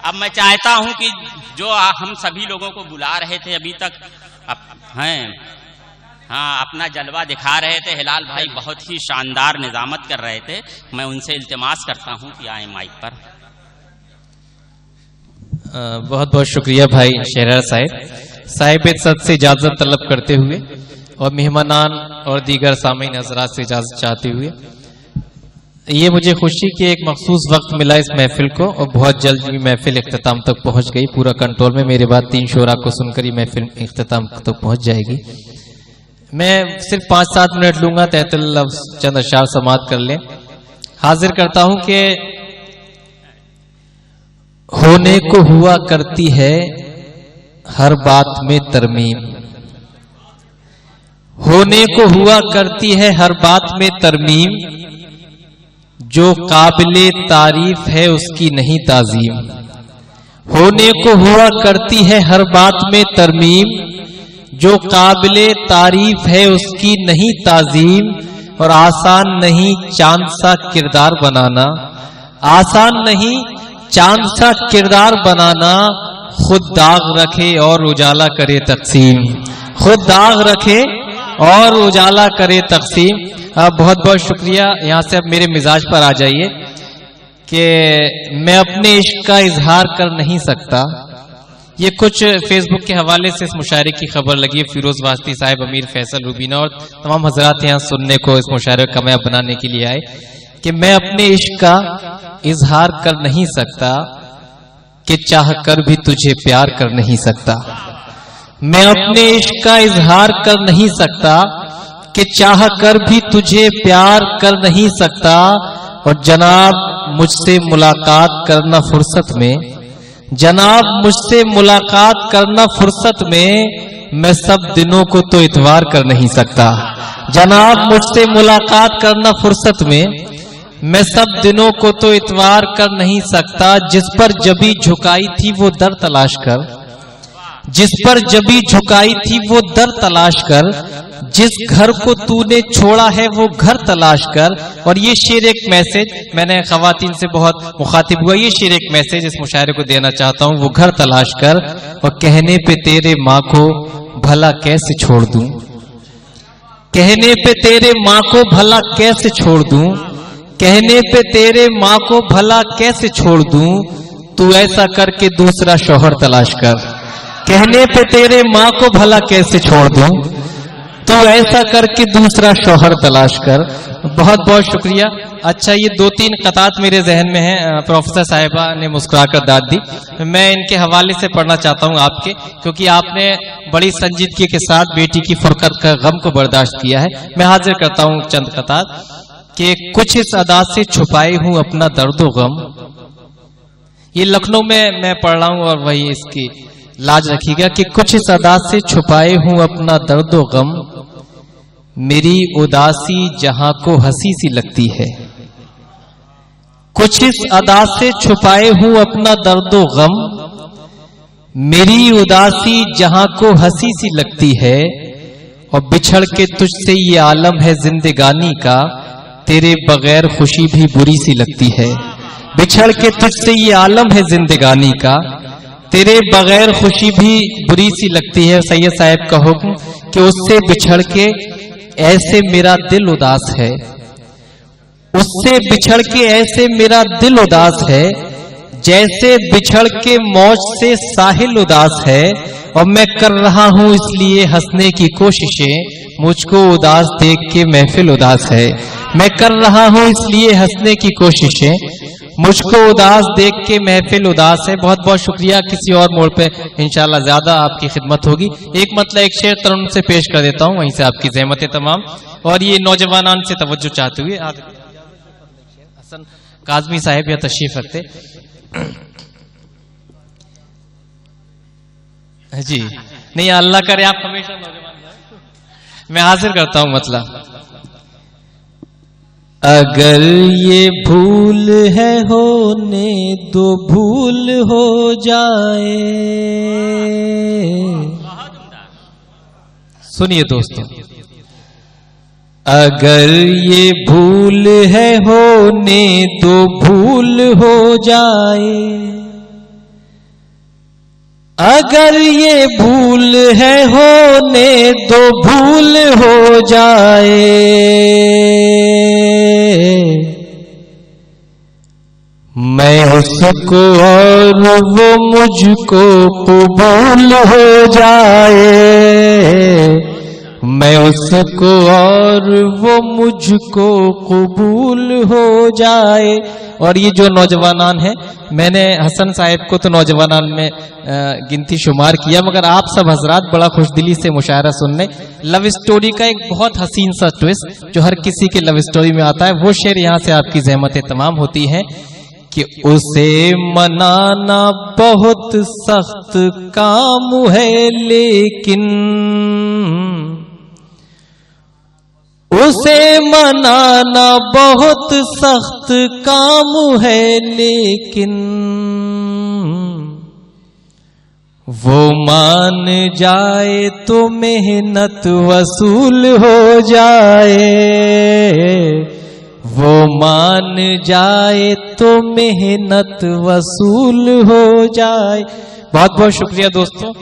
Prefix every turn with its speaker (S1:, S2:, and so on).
S1: अब मैं चाहता हूं कि जो हम सभी लोगों को बुला रहे थे अभी तक हैं, हाँ, अपना जलवा दिखा रहे थे, हिलाल भाई बहुत ही शानदार निजामत कर रहे थे, मैं उनसे इल्तिमास करता हूं कि आए माइक पर।
S2: बहुत बहुत शुक्रिया भाई शेरर साहिब इज्जत से इजाजत तलब करते हुए और मेहमानान और दीगर सामीन हज़रात से इजाजत चाहते हुए, ये मुझे खुशी कि एक मखसूस वक्त मिला इस महफिल को और बहुत जल्द भी महफिल इख्तिताम तक पहुंच गई। पूरा कंट्रोल में, मेरे बाद 3 शोरा को सुनकर ही महफिल इख्तिताम तक पहुंच जाएगी। मैं सिर्फ 5-7 मिनट लूंगा, तहतल लफ्ज़ चंद अशार समाअत कर लें। हाजिर करता हूं कि होने को हुआ करती है हर बात में तरमीम, होने को हुआ करती है हर बात में तरमीम, जो काबिले तारीफ है उसकी नहीं ताजीम। होने को हुआ करती है हर बात में तरमीम, जो काबिले तारीफ है उसकी नहीं ताजीम। और आसान नहीं चांद सा किरदार बनाना, आसान नहीं चांद सा किरदार बनाना, खुद दाग रखे और उजाला करे तकसीम, खुद दाग रखे और उजाला करे तकसीम। बहुत बहुत शुक्रिया। यहाँ से अब मेरे मिजाज पर आ जाइए कि मैं अपने इश्क का इजहार कर नहीं सकता। ये कुछ फेसबुक के हवाले से इस मुशायरे की खबर लगी है। फिरोज वास्ती साहब, अमीर फैसल, रुबीना और तमाम हजरात यहाँ सुनने को इस मुशायरे का कामयाब बनाने के लिए आए कि मैं अपने इश्क का इजहार कर नहीं सकता कि चाह कर भी तुझे प्यार कर नहीं सकता। मैं अपने इश्क का इजहार कर नहीं सकता कि चाह कर भी तुझे प्यार कर नहीं सकता। और जनाब मुझसे मुलाकात करना फुर्सत में, जनाब मुझसे मुलाकात करना फुर्सत में, मैं सब दिनों को तो इतवार कर नहीं सकता। जनाब मुझसे मुलाकात करना फुर्सत में, मैं सब दिनों को तो इतवार कर नहीं सकता। जिस पर जबी झुकाई थी वो दर तलाश कर, जिस पर जबी झुकाई थी वो दर तलाश कर, जिस घर को तूने छोड़ा है वो घर तलाश कर। और ये शेर एक मैसेज, मैंने खवातीन से बहुत मुखातिब हुआ, ये शेर एक मैसेज इस मुशायरे को देना चाहता हूँ। वो घर तलाश कर और कहने पे तेरे माँ को भला कैसे छोड़ दूं, कहने पे तेरे माँ को भला कैसे छोड़ दूं, कहने पे तेरे माँ को भला कैसे छोड़ दूं। तू ऐसा करके दूसरा शौहर तलाश कर, कहने पे तेरे माँ को भला कैसे छोड़ दूं, तो ऐसा करके दूसरा शौहर तलाश कर। बहुत बहुत शुक्रिया। अच्छा, ये 2-3 कतात मेरे जहन में हैं, प्रोफेसर साहिबा ने मुस्कुराकर दाद दी, मैं इनके हवाले से पढ़ना चाहता हूं आपके, क्योंकि आपने बड़ी संजीदगी के साथ बेटी की फुरकत का गम को बर्दाश्त किया है। मैं हाजिर करता हूं चंद कतात कि कुछ इस अदा से छुपाए हूं अपना दर्दो गम। ये लखनऊ में मैं पढ़ रहा हूं और वही इसकी लाज रखिएगा कि कुछ इस अदा से छुपाए हूं अपना दर्दो गम, मेरी उदासी जहां को हंसी सी लगती है। कुछ इस अदा से छुपाए हूं अपना दर्दो गम, मेरी उदासी जहां को हंसी सी लगती है। और बिछड़ के तुझसे ये आलम है जिंदगानी का, तेरे बगैर खुशी भी बुरी सी लगती है। बिछड़ के तुझसे ये आलम है जिंदगानी का, तेरे बगैर खुशी भी बुरी सी लगती है। सैयद साहब का हुक्म कि उससे बिछड़ के ऐसे मेरा दिल उदास है, उससे बिछड़ के ऐसे मेरा दिल उदास है, जैसे बिछड़ के मौज से साहिल उदास है। और मैं कर रहा हूं इसलिए हंसने की कोशिशें, मुझको उदास देख के महफिल उदास है। मैं कर रहा हूं इसलिए हंसने की कोशिशें, मुझको उदास देख के महफिल उदास है। बहुत बहुत शुक्रिया। किसी और मोड़ पे इंशाल्लाह ज्यादा आपकी खिदमत होगी। एक मतलब एक शेर तरुण से पेश कर देता हूं, वहीं से आपकी ज़हमतें तमाम। और ये नौजवानान से तवज्जो चाहते हुए हसन काज़मी साहब या तशरीफ रखते जी। नहीं, अल्लाह करे आप हमेशा नौजवान। मैं हाजिर करता हूं मतलब, अगर ये भूल है होने दो, भूल हो जाए। सुनिए दोस्तों, अगर ये भूल है होने दो, भूल हो जाए। अगर ये भूल है होने दो भूल हो जाए, मैं उसको और वो मुझको कबूल हो जाए, मैं उसको और वो मुझको कबूल हो जाए। और ये जो नौजवान है, मैंने हसन साहब को तो नौजवान में गिनती शुमार किया, मगर आप सब हजरात बड़ा खुशदिली से मुशायरा सुनने। लव स्टोरी का एक बहुत हसीन सा ट्विस्ट जो हर किसी के लव स्टोरी में आता है, वो शेर यहाँ से आपकी ज़हमतें तमाम होती हैं कि उसे मनाना बहुत सख्त काम है, लेकिन उसे मनाना बहुत सख्त काम है, लेकिन वो मान जाए तो मेहनत वसूल हो जाए, वो मान जाए तो मेहनत वसूल हो जाए। बहुत बहुत शुक्रिया दोस्तों।